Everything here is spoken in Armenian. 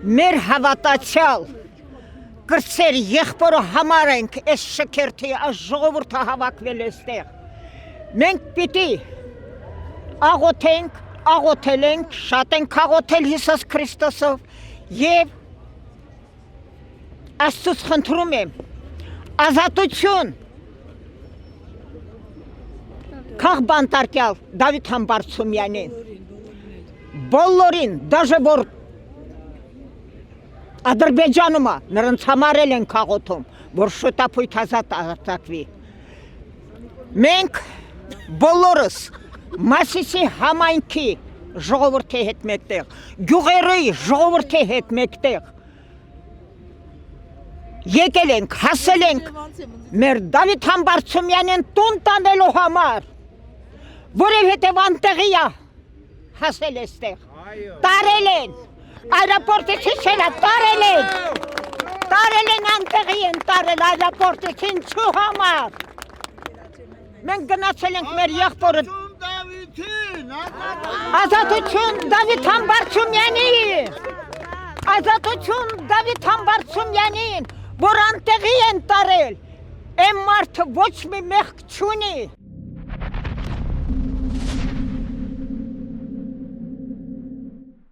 մեր հավատացյալ կրսեր եղբորը համար ենք այս շքերթի այս ժողովուրդը հավաքվել էստեղ։ Մենք պիտի աղոթենք, աղոթել ենք, շատ ենք աղոթել Հիսուս Քրիստոսով եւ Աստծուց խնդրում եմ ազատություն քաղբանտարկյալ Դավիթ Համբարձումյանին բոլորին դաժե որ Ադրբեջանում նրանց համարել են աղոթում որ շուտապույտ ազատ արձակվի մենք բոլորս Մասիսի համայնքի ժողովրդի հետ մեկտեղ գյուղերի ժողովրդի հետ մեկտեղ եկել ենք, հասել ենք մեր Դավիթ Համբարձումյանին տուն տանելու համար, որովհետև անտեղի է հասել էստեղ, տարել են, այրապորտից իչելա, տարել են անտեղի են տարել այրապորտից ինչու համար, մենք գնացել ենք մեր եղբորը ազատություն Դավիթ Համբարձումյանին, ազատություն Դավիթ Համբարձումյանին, որ անտեղի են տարել, եմ մարդը ոչ մի մեղք չունի,